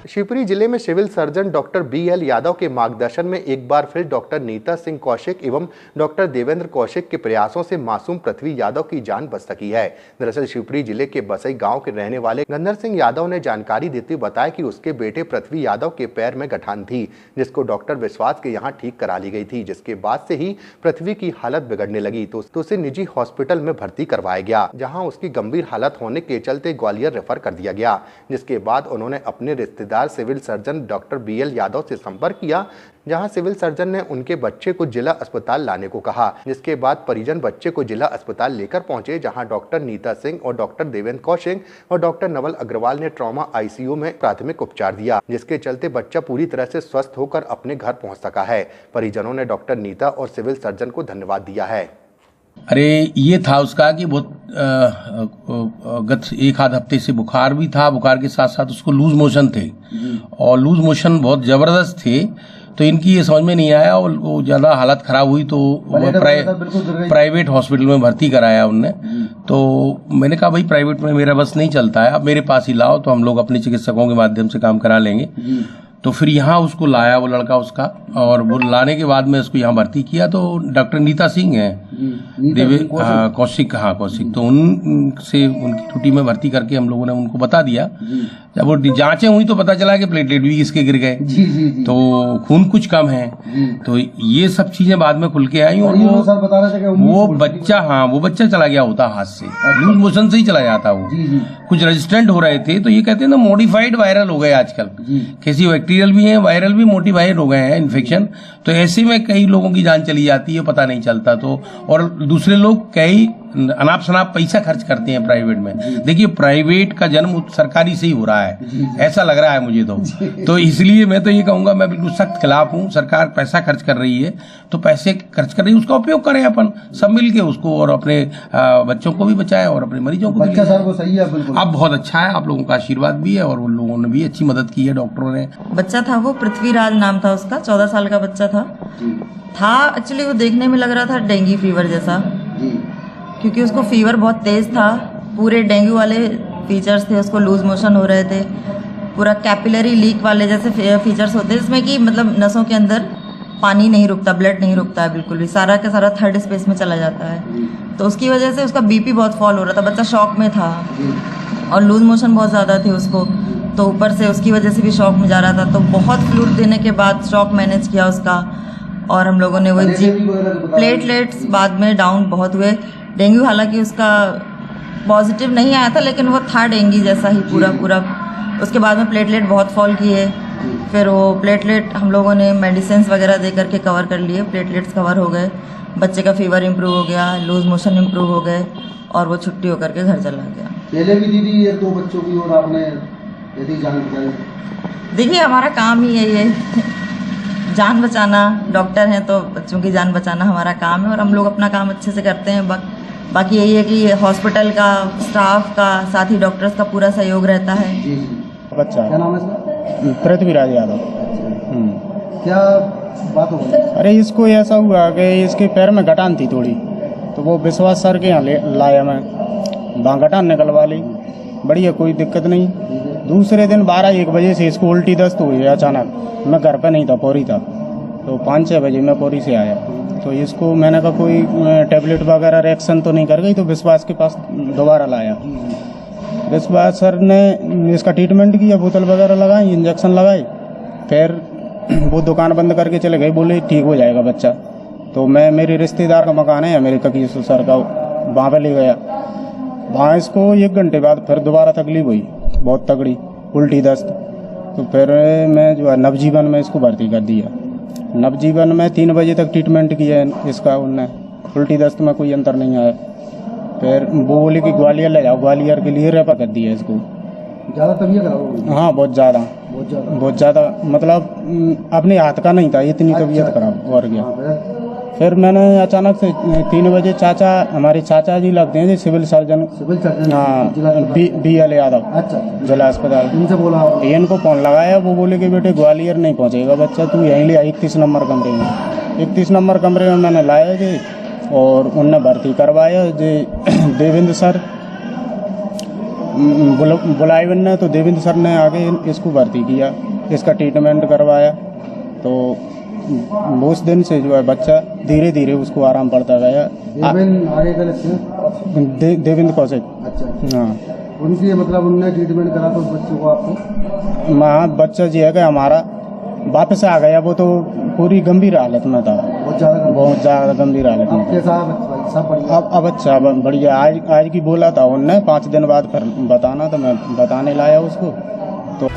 शिवपुरी जिले में civil surgeon doctor BL Yadav के मार्गदर्शन में एक बार फिर डॉक्टर नीता सिंह कौशिक एवं डॉक्टर देवेंद्र कौशिक के प्रयासों से मासूम पृथ्वी यादव की जान बच सकी है। दरअसल शिवपुरी जिले के बसई गांव के रहने वाले गंदर सिंह यादव ने जानकारी देते हुए बताया कि उसके बेटे पृथ्वी यादव के पैर में गठान थी, जिसको डॉक्टर विश्वास के यहाँ ठीक करा ली गई थी, जिसके बाद से ही पृथ्वी की हालत बिगड़ने लगी तो उसे निजी हॉस्पिटल में भर्ती करवाया गया, जहाँ उसकी गंभीर हालत होने के चलते ग्वालियर रेफर कर दिया गया। जिसके बाद उन्होंने अपने रिश्तेदार civil surgeon doctor BL Yadav से संपर्क किया, जहां सिविल सर्जन ने उनके बच्चे को जिला अस्पताल लाने को कहा, जिसके बाद परिजन बच्चे को जिला अस्पताल लेकर पहुंचे, जहां डॉक्टर नीता सिंह और डॉक्टर देवेंद्र कौशिक और डॉक्टर नवल अग्रवाल ने ट्रॉमा ICU में प्राथमिक उपचार दिया, जिसके चलते बच्चा पूरी तरह से स्वस्थ होकर अपने घर पहुंच सका है। परिजनों ने डॉक्टर नीता और सिविल सर्जन को धन्यवाद दिया है। अरे ये था उसका कि बहुत गत एक आध हफ्ते से बुखार भी था, बुखार के साथ साथ उसको लूज मोशन थे और लूज मोशन बहुत जबरदस्त थे, तो इनकी ये समझ में नहीं आया और वो ज़्यादा हालत ख़राब हुई तो प्राइवेट हॉस्पिटल में भर्ती कराया उनने। तो मैंने कहा भाई प्राइवेट में मेरा बस नहीं चलता है, आप मेरे पास ही लाओ तो हम लोग अपने चिकित्सकों के माध्यम से काम करा लेंगे। तो फिर यहाँ उसको लाया वो लड़का उसका, और वो लाने के बाद में उसको यहाँ भर्ती किया। तो डॉक्टर नीता सिंह है कौशिक, हाँ कौशिक, तो उनसे उनकी ड्यूटी में भर्ती करके हम लोगों ने उनको बता दिया। जब वो जांचें हुई तो पता चला कि प्लेटलेट भी इसके गिर गए, तो खून कुछ कम है, तो ये सब चीजें बाद में खुल के आई। और वो बच्चा, हाँ वो बच्चा चला गया होता हाथ से, लूज मोशन से ही चला जाता, वो कुछ रेजिस्टेंट हो रहे थे। तो ये कहते हैं ना मॉडिफाइड वायरल हो गए आजकल, किसी बैक्टीरियल भी है, वायरल भी मॉडिफाइड हो गए हैं इन्फेक्शन, तो ऐसे में कई लोगों की जान चली जाती है, पता नहीं चलता। तो और दूसरे लोग कई अनाप शनाप पैसा खर्च करते हैं प्राइवेट में। देखिए प्राइवेट का जन्म सरकारी से ही हो रहा है, ऐसा लग रहा है मुझे तो इसलिए मैं तो ये कहूंगा, मैं बिल्कुल सख्त खिलाफ हूँ। सरकार पैसा खर्च कर रही है तो पैसे खर्च कर रही है, उसका उपयोग करें अपन सब मिलके उसको, और अपने बच्चों को भी बचाएं और अपने मरीजों को भी। सही है, बिल्कुल अब बहुत अच्छा है, आप लोगों का आशीर्वाद भी है और उन लोगों ने भी अच्छी मदद की है, डॉक्टरों ने। बच्चा था वो पृथ्वीराज नाम था उसका, 14 साल का बच्चा था एक्चुअली वो देखने में लग रहा था डेंगू फीवर जैसा, क्योंकि उसको फीवर बहुत तेज था, पूरे डेंगू वाले फीचर्स थे, उसको लूज मोशन हो रहे थे, पूरा कैपिलरी लीक वाले जैसे फीचर्स होते हैं, जिसमें कि मतलब नसों के अंदर पानी नहीं रुकता, ब्लड नहीं रुकता है बिल्कुल भी, सारा का सारा थर्ड स्पेस में चला जाता है। तो उसकी वजह से उसका BP बहुत फॉल हो रहा था, बच्चा शॉक में था और लूज मोशन बहुत ज़्यादा थे उसको, तो ऊपर से उसकी वजह से भी शॉक में जा रहा था। तो बहुत फ्लूइड देने के बाद शॉक मैनेज किया उसका, और हम लोगों ने वो प्लेटलेट्स बाद में डाउन बहुत हुए। डेंगू हालांकि उसका पॉजिटिव नहीं आया था, लेकिन वो था डेंगू जैसा ही पूरा। उसके बाद में प्लेटलेट बहुत फॉल किए, फिर वो प्लेटलेट हम लोगों ने मेडिसिन वगैरह दे करके कवर कर लिए, प्लेटलेट्स कवर हो गए, बच्चे का फीवर इम्प्रूव हो गया, लूज मोशन इम्प्रूव हो गए और वो छुट्टी होकर के घर चला गया। पहले भी दीदी एक दो बच्चों की और आपने यदि जान बचाई? देखिए हमारा काम ही यही है, जान बचाना, डॉक्टर हैं तो बच्चों की जान बचाना हमारा काम है और हम लोग अपना काम अच्छे से करते हैं। बाकी यही है कि हॉस्पिटल का स्टाफ का साथ ही डॉक्टर्स का पूरा सहयोग रहता है। बच्चा क्या नाम है इसका? पृथ्वीराज यादव। क्या बात हो गई? अरे इसको ऐसा हुआ कि इसके पैर में गठान थी थोड़ी, तो वो विश्वास सर के यहाँ लाया मैं, वहाँ गठान निकलवा ली, बढ़िया कोई दिक्कत नहीं। दूसरे दिन 12-1 बजे से इसको उल्टी दस्त हुई अचानक, मैं घर पे नहीं था, पौरी था, तो 5-6 बजे मैं पौरी से आया, तो इसको मैंने कहा कोई टेबलेट वगैरह रिएक्शन तो नहीं कर गई, तो विश्वास के पास दोबारा लाया। विश्वास सर ने इसका ट्रीटमेंट किया, बोतल वगैरह लगाई, इंजेक्शन लगाई, फिर वो दुकान बंद करके चले गए, बोले ठीक हो जाएगा बच्चा। तो मैं, मेरे रिश्तेदार का मकान है अमेरिका की सर का, वहाँ पर ले गया। वहाँ इसको 1 घंटे बाद फिर दोबारा तकलीफ हुई, बहुत तगड़ी उल्टी दस्त, तो फिर मैं जो है नवजीवन में इसको भर्ती कर दिया। नवजीवन में 3 बजे तक ट्रीटमेंट किया इसका, उनने उल्टी दस्त में कोई अंतर नहीं आया। फिर वो बोले कि ग्वालियर ले जाओ, ग्वालियर के लिए रेफर कर दिया इसको। ज़्यादा तबीयत खराब हो गई? हाँ बहुत ज़्यादा, मतलब अपने हाथ का नहीं था, इतनी तबीयत खराब हो गया। फिर मैंने अचानक से 3 बजे हमारे चाचा जी लगते हैं जी सिविल सर्जन, हाँ BL यादव, अच्छा, जिला अस्पताल, इनसे बोला, इनको फोन लगाया, वो बोले कि बेटे ग्वालियर नहीं पहुंचेगा बच्चा, तू यहीं ले 31 नंबर कमरे में। 31 नंबर कमरे में मैंने लाया जी और उनने भर्ती करवाया जी। देवेंद्र सर बुलाए ने तो देवेंद्र सर ने आगे इसको भर्ती किया, इसका ट्रीटमेंट करवाया। तो उस दिन से जो है बच्चा धीरे धीरे उसको आराम पड़ता गया। आगे का लक्ष्य देवेंद्र कौशिक। अच्छा, हाँ, उनकी मतलब उनने ट्रीटमेंट करा तो उस बच्चों को आपको हाँ बच्चा जी है कि हमारा वापस आ गया। वो तो पूरी गंभीर हालत में था, बहुत ज़्यादा गंभीर हालत में। अब अच्छा बढ़िया। आज की बोला था उनने 5 दिन बाद फिर बताना, तो मैं बताने लाया उसको। तो